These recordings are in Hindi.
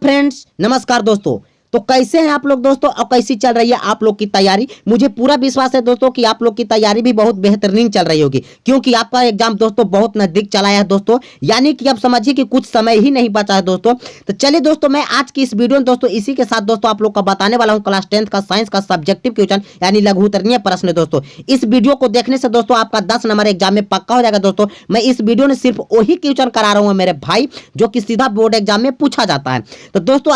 फ्रेंड्स, नमस्कार दोस्तों। तो कैसे हैं आप लोग दोस्तों और कैसी चल रही है आप लोग की तैयारी। मुझे पूरा विश्वास है दोस्तों कि आप लोग की तैयारी भी बहुत बेहतरीन चल रही होगी, क्योंकि आपका एग्जाम दोस्तों बहुत नजदीक चला है दोस्तों। यानी कि अब समझिए कि कुछ समय ही नहीं बचा है दोस्तों। तो चलिए दोस्तों, मैं आज की इस वीडियो में दोस्तों इसी के साथ दोस्तों आप लोग का बताने वाला हूं क्लास 10th का साइंस का सब्जेक्टिव क्वेश्चन यानी लघुत्तरीय प्रश्न दोस्तों। इस वीडियो को देखने से दोस्तों आपका 10 नंबर एग्जाम में पक्का हो जाएगा दोस्तों। मैं इस वीडियो में सिर्फ वही क्वेश्चन करा रहा हूं मेरे भाई, जो कि सीधा बोर्ड एग्जाम में पूछा जाता है। तो दोस्तों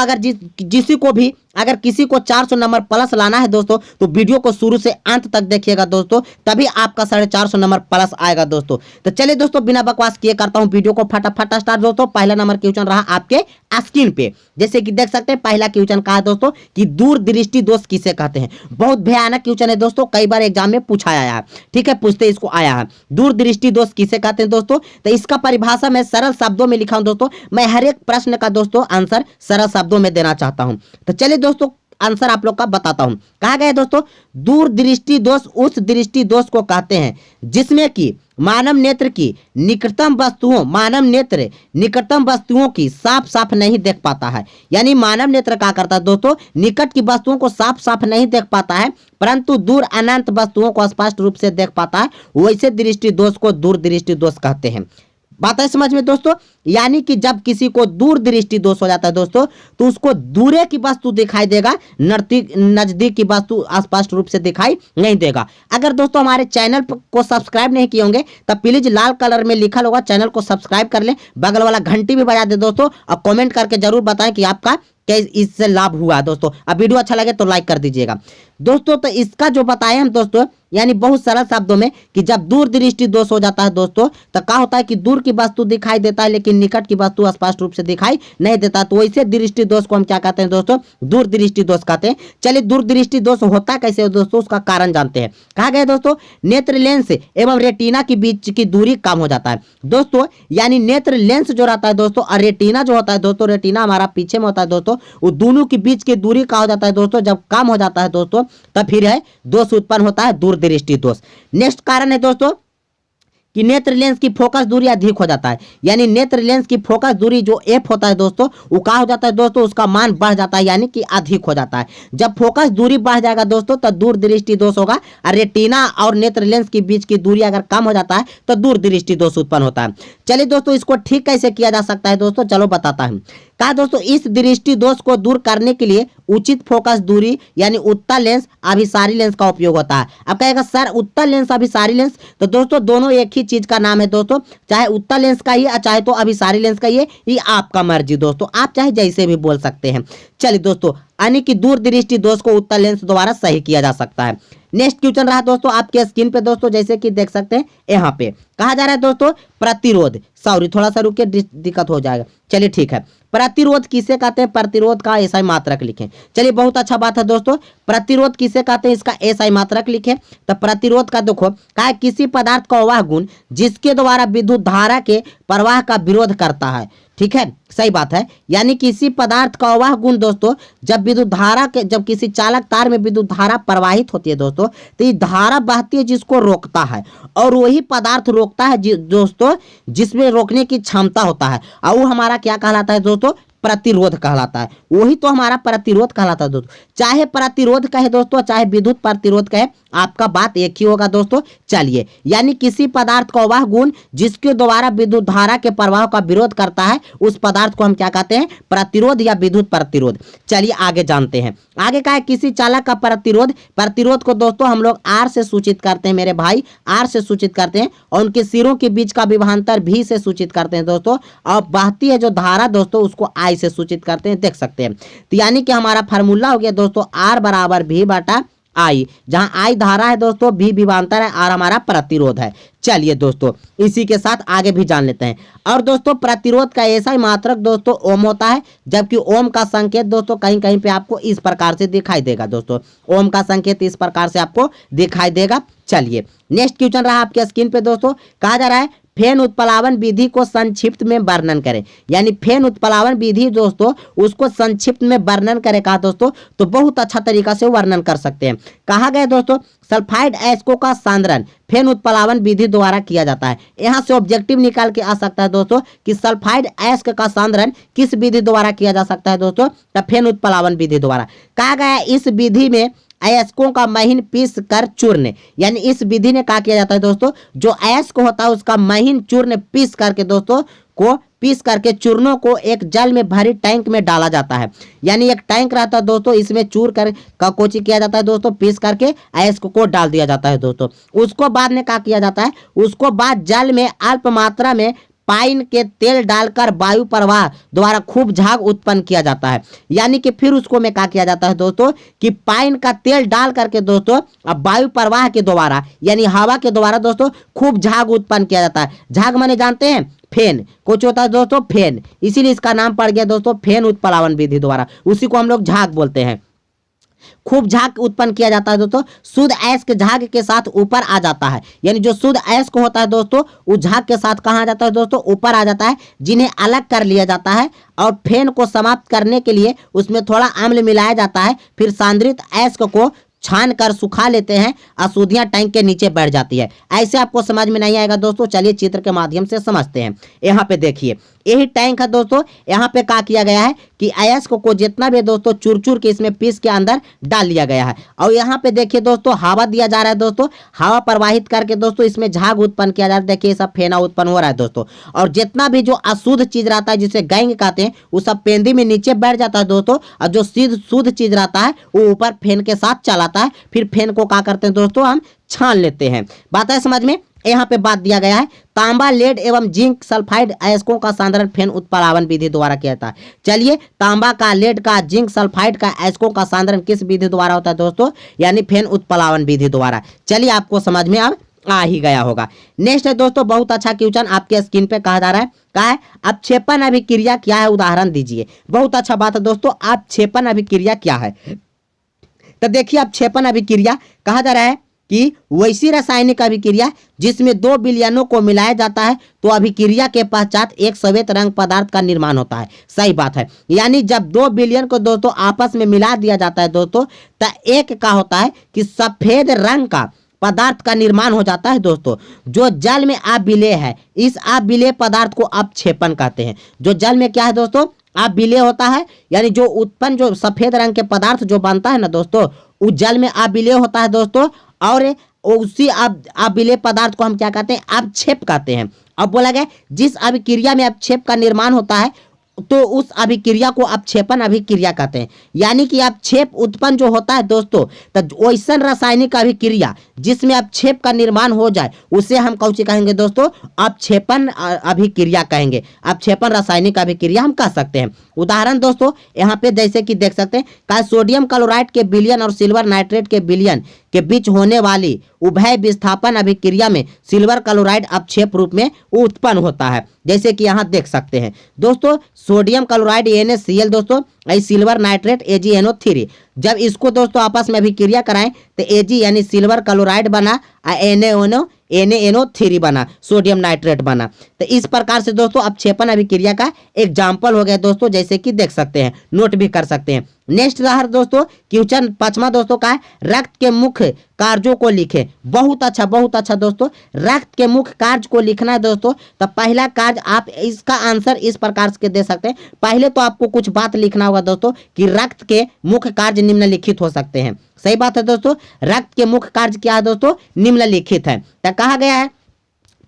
अगर किसी को 400 नंबर प्लस लाना है दोस्तों, तो वीडियो को शुरू से अंत तक देखिएगा दोस्तों, तभी आपका 450 नंबर प्लस आएगा दोस्तों। तो चलिए दोस्तों, बिना बकवास किए करता हूं वीडियो को फटाफट स्टार्ट दोस्तों। पहला नंबर क्वेश्चन रहा आपके स्क्रीन पे, जैसे कि देख सकते हैं। पहला क्वेश्चन कहा है दोस्तों कि दूरदृष्टि दोष किसे कहते हैं। बहुत भयानक क्वेश्चन है दोस्तों, कई बार एग्जाम में पूछा आया है, ठीक है, पूछते इसको आया है। दूरदृष्टि दोष किसे कहते हैं दोस्तों। तो इसका परिभाषा मैं सरल शब्दों में लिखा हूं दोस्तों। मैं हर एक प्रश्न का दोस्तों आंसर सरल शब्दों में देना चाहता हूं। तो चलिए दोस्तों, आंसर आप लोग का बताता हूं। कहा गया दोस्तों, दूरदृष्टि दोष उस दृष्टि दोष को कहते हैं जिसमें कि मानव नेत्र की निकटतम वस्तुओं की साफ साफ नहीं देख पाता है। यानी मानव नेत्र क्या करता है दोस्तों, निकट की वस्तुओं को साफ साफ नहीं देख पाता है, परंतु दूर अनंत वस्तुओं को स्पष्ट रूप से देख पाता है। वैसे दृष्टि दोष को दूरदृष्टि दोष कहते हैं। बात है समझ में दोस्तों। यानी कि जब किसी को दूरदृष्टि दोष हो जाता है दोस्तों, तो उसको दूरे की वस्तु दिखाई देगा, नजदीक की वस्तु स्पष्ट रूप से दिखाई नहीं देगा। अगर दोस्तों हमारे चैनल को सब्सक्राइब नहीं किए होंगे तो प्लीज लाल कलर में लिखा होगा चैनल को सब्सक्राइब कर लें, बगल वाला घंटी भी बजा दे दोस्तों, और कमेंट करके जरूर बताएं कि आपका क्या इससे लाभ हुआ दोस्तों। अब वीडियो अच्छा लगे तो लाइक कर दीजिएगा दोस्तों। तो इसका जो बताए हम दोस्तों, यानी बहुत सरल शब्दों में, कि जब दूरदृष्टि दोष हो जाता है दोस्तों, तो क्या होता है कि दूर की वस्तु दिखाई देता है लेकिन निकट की वस्तु स्पष्ट रूप से दिखाई नहीं देता। तो वैसे दृष्टि दोष को हम क्या कहते हैं दोस्तों, दूरदृष्टि दोष कहते हैं। चलिए, दूरदृष्टि दोष होता कैसे दोस्तों, उसका कारण जानते हैं। कहा गया दोस्तों, नेत्र लेंस एवं रेटिना के बीच की दूरी कम हो जाता है दोस्तों। यानी नेत्र लेंस जो रहता है दोस्तों और रेटिना जो होता है दोस्तों, रेटिना हमारा पीछे में होता है दोस्तों, वो दोनों के बीच की दूरी क्या हो जाता है दोस्तों, जब कम हो जाता है दोस्तों, तब फिर है दोष उत्पन्न होता है, दूरदृष्टि दोष। नेक्स्ट कारण है दोस्तों कि नेत्र लेंस की फोकस दूरी अधिक हो जाता है। यानी नेत्र लेंस की फोकस दूरी जो एफ होता है दोस्तों, वो क्या हो जाता है दोस्तों, उसका मान बढ़ जाता है, यानी कि अधिक हो जाता है। जब फोकस दूरी बढ़ जाएगा दोस्तों तो दूरदृष्टि दोष होगा। और रेटिना और नेत्र लेंस के बीच की दूरी अगर कम हो जाता है तो दूरदृष्टि दोष उत्पन्न होता है। चलिए दोस्तों, इसको ठीक कैसे किया जा सकता है दोस्तों, चलो बताता हूं। कहा दोस्तों, इस दृष्टि दोष को दूर करने के लिए उचित फोकस दूरी यानी उत्तल लेंस अभिसारी लेंस का उपयोग होता है। अब कहेगा सर उत्तल लेंस अभिसारी लेंस, तो दोस्तों दोनों एक ही चीज का नाम है दोस्तों, चाहे उत्तल लेंस का ही चाहे तो अभिसारी लेंस का ये आपका मर्जी दोस्तों, आप चाहे जैसे भी बोल सकते हैं। चलिए दोस्तों, यानी कि दूरदृष्टि दोष को उत्तल लेंस द्वारा सही किया जा सकता है। नेक्स्ट क्वेश्चन रहा दोस्तों आपके स्क्रीन पे दोस्तों, जैसे कि देख सकते हैं यहाँ पे कहा जा रहा है दोस्तों प्रतिरोध। सॉरी, थोड़ा सा रुके, दिक्कत हो जाएगा। चलिए ठीक है, प्रतिरोध किसे कहते हैं, प्रतिरोध का एसआई मात्रक लिखें। चलिए, बहुत अच्छा बात है दोस्तों, प्रतिरोध किसे कहते हैं, इसका एसआई मात्रक लिखें। तो प्रतिरोध का देखो कहा है, किसी पदार्थ का वह गुण जिसके द्वारा विद्युत धारा के प्रवाह का विरोध करता है। ठीक है, सही बात है। यानी किसी पदार्थ का वह गुण दोस्तों, जब किसी चालक तार में विद्युत धारा प्रवाहित होती है दोस्तों, तो ये धारा बहती है जिसको रोकता है, और वही पदार्थ रोकता है दोस्तों जिसमें रोकने की क्षमता होता है, और वो हमारा क्या कहलाता है दोस्तों, प्रतिरोध कहलाता है। वही तो हमारा प्रतिरोध कहलाता है दोस्तों। चाहे प्रतिरोध कहे दोस्तों, चाहे विद्युत प्रतिरोध कहे, आपका बात एक ही होगा दोस्तों। चलिए, यानी किसी पदार्थ का वह गुण जिसके द्वारा विद्युत धारा के प्रवाह का विरोध करता है, उस पदार्थ को हम क्या कहते हैं, प्रतिरोध या विद्युत प्रतिरोध। चलिए आगे जानते हैं। आगे का है किसी चालक का प्रतिरोध को दोस्तों हम लोग आर से सूचित करते हैं मेरे भाई, आर से सूचित करते हैं, और उनके सिरों के बीच का विभवांतर भी से सूचित करते हैं दोस्तों, और बहती है जो धारा दोस्तों उसको आई से सूचित करते हैं, देख सकते हैं। तो यानी कि हमारा फार्मूला हो गया दोस्तों आर बराबर भी बटा आई, जहां आई धारा है दोस्तों, भी विभवांतर है, आर हमारा प्रतिरोध है। चलिए दोस्तों, इसी के साथ आगे भी जान लेते हैं। और दोस्तों प्रतिरोध का ऐसा ही मात्रक दोस्तों ओम होता है, जबकि ओम का संकेत दोस्तों कहीं कहीं पे आपको इस प्रकार से दिखाई देगा दोस्तों, ओम का संकेत इस प्रकार से आपको दिखाई देगा। चलिए, नेक्स्ट क्वेश्चन रहा आपके स्क्रीन पे दोस्तों, कहा जा रहा है फेन उत्प्लावन विधि को संक्षिप्त में वर्णन करें। यानी फेन उत्प्लावन विधि दोस्तों उसको संक्षिप्त में वर्णन करें कहा दोस्तों, तो बहुत अच्छा तरीका से वर्णन कर सकते हैं। कहा गया दोस्तों सल्फाइड अयस्कों का सांद्रण फेन उत्प्लावन विधि द्वारा किया जाता है। यहाँ से ऑब्जेक्टिव निकाल के आ सकता है दोस्तों कि सल्फाइड अयस्क का सांद्रण किस विधि द्वारा किया जा सकता है दोस्तों, तो फेन उत्प्लावन विधि द्वारा। कहा गया है इस विधि में अयस्कों का महीन पीस कर चूर्ण, यानी इस विधि में क्या किया जाता है दोस्तों, जो अयस्क होता है उसका महीन चूर्ण पीस करके दोस्तों को पीस करके चूर्णों को एक जल में भरी टैंक में डाला जाता है। यानी एक टैंक रहता है दोस्तों, इसमें चूर कर का कोची किया जाता है दोस्तों, पीस करके अयस्क को डाल दिया जाता है दोस्तों। उसको बाद में क्या किया जाता है, उसको बाद जल में अल्प मात्रा में पाइन के तेल डालकर वायु प्रवाह द्वारा खूब झाग उत्पन्न किया जाता है। यानी कि फिर उसको में क्या किया जाता है दोस्तों कि पाइन का तेल डाल करके दोस्तों अब वायु प्रवाह के द्वारा यानी हवा के द्वारा दोस्तों खूब झाग उत्पन्न किया जाता है। झाग माने जानते हैं फेन, कुछ होता है दोस्तों फेन, इसीलिए इसका नाम पड़ गया दोस्तों फेन उत्प्लावन विधि द्वारा, उसी को हम लोग झाग बोलते हैं। खूब झाग उत्पन्न किया जाता है दोस्तों, शुद्ध अयस्क झाग के साथ ऊपर आ जाता है। यानी जो शुद्ध अयस्क होता है दोस्तों वो झाग के साथ कहाँ आ जाता है दोस्तों, ऊपर आ जाता है, जिन्हें अलग कर लिया जाता है और फेन को समाप्त करने के लिए उसमें थोड़ा अम्ल मिलाया जाता है। फिर सांद्रित अयस्क को छान कर सुखा लेते हैं, अशुद्धियां टैंक के नीचे बैठ जाती है। ऐसे आपको समझ में नहीं आएगा दोस्तों, चलिए चित्र के माध्यम से समझते हैं। यहाँ पे देखिए यही टैंक है दोस्तों, यहाँ पे क्या किया गया है कि अयस्क को जितना भी दोस्तों चूर चूर के इसमें पीस के अंदर डाल लिया गया है। और यहाँ पे देखिए दोस्तों हवा दिया जा रहा है दोस्तों, हवा प्रवाहित करके दोस्तों इसमें झाग उत्पन्न किया जा रहा है। देखिए सब फेना उत्पन्न हो रहा है दोस्तों, और जितना भी जो अशुद्ध चीज रहता है जिसे गैंग कहते हैं वो सब पेंदी में नीचे बैठ जाता है दोस्तों, और जो शुद्ध चीज रहता है वो ऊपर फेन के साथ चलाता है। फिर फेन को क्या करते हैं दोस्तों, हम छान लेते हैं। बात है समझ में। यहाँ पे बात दिया गया है तांबा, लेड एवं जिंक सल्फाइड अयस्कों का सांद्रण फेन उत्प्लावन विधि द्वारा किया जाता है। चलिए तांबा का, लेड का, जिंक सल्फाइड का अयस्कों का सांद्रण किस विधि द्वारा होता है दोस्तों, यानी फेन उत्प्लावन विधि द्वारा। चलिए आपको समझ में अब आ ही गया होगा। नेक्स्ट है दोस्तों बहुत अच्छा क्वेश्चन आपके स्क्रीन पे कहा जा रहा है, कहा है अपक्षेपण अभिक्रिया क्या है, उदाहरण दीजिए। बहुत अच्छा बात है दोस्तों, अपक्षेपण अभिक्रिया क्या है। तो देखिए अपक्षेपण अभिक्रिया कहा जा रहा है कि वैसी रासायनिक अभिक्रिया जिसमें दो विलयनों को मिलाया जाता है तो अभिक्रिया के पश्चात एक श्वेत रंग पदार्थ का निर्माण होता है। सही बात है, यानी जब दो विलयन को दोस्तों आपस में मिला दिया जाता है दोस्तों, तो एक का होता है कि सफेद रंग का पदार्थ का निर्माण हो जाता है दोस्तों, जो जल में अविलेय है। इस अविलेय पदार्थ को अपक्षेपण कहते हैं। जो जल में क्या है दोस्तों, अविलेय होता है, यानी जो उत्पन्न जो सफेद रंग के पदार्थ जो बनता है ना दोस्तों, उस जल में अविलेय होता है दोस्तों, और उसी अविलेय पदार्थ को हम क्या कहते हैं, अपक्षेप कहते हैं। अब बोला गया जिस अभिक्रिया में अपक्षेप का निर्माण होता है तो उस अभिक्रिया को अपक्षेपण अभिक्रिया कहते हैं। यानी कि अपक्षेप उत्पन्न जो होता है दोस्तों, तो वैसा रासायनिक अभिक्रिया जिसमें अपक्षेप का निर्माण हो जाए उसे हम कौन कहेंगे दोस्तों, अपक्षेपण अभिक्रिया कहेंगे। अपक्षेपण रासायनिक अभिक्रिया हम कह सकते हैं। उदाहरण दोस्तों यहाँ पे जैसे कि देख सकते हैं, का सोडियम क्लोराइड के विलयन और सिल्वर नाइट्रेट के विलयन के बीच होने वाली उभय विस्थापन अभिक्रिया में सिल्वर क्लोराइड अपक्षेप रूप में उत्पन्न होता है। जैसे कि यहाँ देख सकते हैं दोस्तों, सोडियम क्लोराइड NaCl दोस्तों, सिल्वर नाइट्रेट AgNO3, जब इसको दोस्तों आपस में अभिक्रिया कराएं तो Ag यानी सिल्वर क्लोराइड बना, NaNO3 बना, सोडियम नाइट्रेट बना। तो इस प्रकार से दोस्तों अपक्षेपण अभिक्रिया का एग्जाम्पल हो गया दोस्तों, जैसे कि देख सकते हैं, नोट भी कर सकते हैं। नेक्स्ट रहा दोस्तों क्वेश्चन पांचवा दोस्तों का है रक्त के मुख्य कार्यों को लिखे। बहुत अच्छा दोस्तों, रक्त के मुख्य कार्य को लिखना है दोस्तों। तो पहला कार्य आप इसका आंसर इस प्रकार से दे सकते हैं। पहले तो आपको कुछ बात लिखना होगा दोस्तों कि रक्त के मुख्य कार्य निम्नलिखित हो सकते हैं। सही बात है दोस्तों, रक्त के मुख्य कार्य क्या है दोस्तों, निम्नलिखित है। तो कहा गया है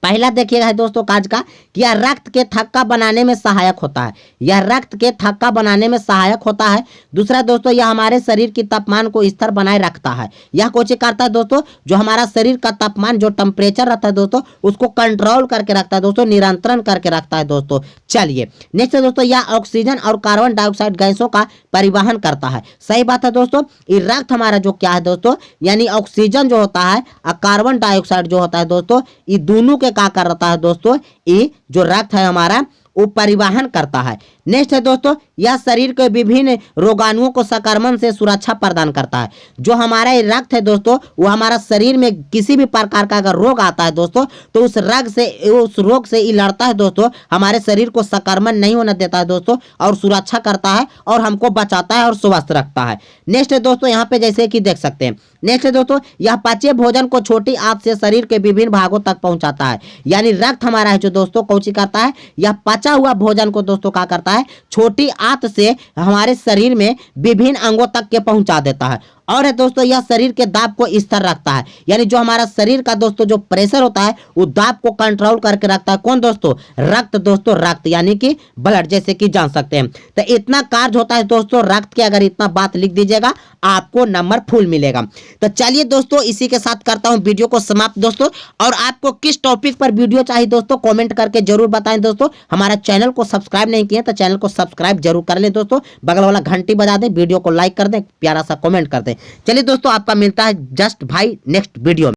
पहला देखिएगा दोस्तों कार्य का कि यह रक्त के थक्का बनाने में सहायक होता है। यह रक्त के थक्का बनाने में सहायक होता है। दूसरा दोस्तों यह हमारे शरीर की तापमान को स्थिर बनाए रखता है। यह कोशिश करता है दोस्तों, जो हमारा शरीर का तापमान जो टेम्परेचर रहता है दोस्तों उसको कंट्रोल करके रखता है दोस्तों, नियंत्रण करके रखता है दोस्तों। चलिए नेक्स्ट दोस्तों, यह ऑक्सीजन और कार्बन डाइऑक्साइड गैसों का परिवहन करता है। सही बात है दोस्तों, ये रक्त हमारा जो क्या है दोस्तों, यानी ऑक्सीजन जो होता है और कार्बन डाइऑक्साइड जो होता है दोस्तों, ये दोनों के क्या करता है दोस्तों, ये जो रक्त है हमारा वो परिवहन करता है। नेक्स्ट है दोस्तों, यह शरीर के विभिन्न रोगाणुओं को संक्रमण से सुरक्षा प्रदान करता है। जो हमारा ये रक्त है दोस्तों, वो हमारा शरीर में किसी भी प्रकार का अगर रोग आता है दोस्तों, तो उस रोग से ये लड़ता है दोस्तों, हमारे शरीर को संक्रमण नहीं होने देता है दोस्तों, और सुरक्षा करता है और हमको बचाता है और स्वस्थ रखता है। नेक्स्ट है दोस्तों, यहाँ पे जैसे कि देख सकते हैं, नेक्स्ट है दोस्तों, यह पचे भोजन को छोटी आंत से शरीर के विभिन्न भागों तक पहुंचाता है। यानी रक्त हमारा है जो दोस्तों कौची करता है, यह पचा हुआ भोजन को दोस्तों क्या करता है, छोटी आंत से हमारे शरीर में विभिन्न अंगों तक के पहुंचा देता है। और है दोस्तों, यह शरीर के दाब को स्थिर रखता है। यानी जो हमारा शरीर का दोस्तों जो प्रेशर होता है, वो दाब को कंट्रोल करके रखता है। कौन दोस्तों? रक्त दोस्तों, रक्त यानी कि ब्लड, जैसे कि जान सकते हैं। तो इतना कार्य होता है दोस्तों रक्त के, अगर इतना बात लिख दीजिएगा आपको नंबर फुल मिलेगा। तो चलिए दोस्तों, इसी के साथ करता हूं वीडियो को समाप्त दोस्तों। और आपको किस टॉपिक पर वीडियो चाहिए दोस्तों, कमेंट करके जरूर बताएं दोस्तों। हमारा चैनल को सब्सक्राइब नहीं किए तो चैनल को सब्सक्राइब जरूर कर लें दोस्तों, बगल वाला घंटी बजा दें, वीडियो को लाइक कर दें, प्यारा सा कमेंट कर दें। चलिए दोस्तों, आपका मिलता है जस्ट भाई नेक्स्ट वीडियो में।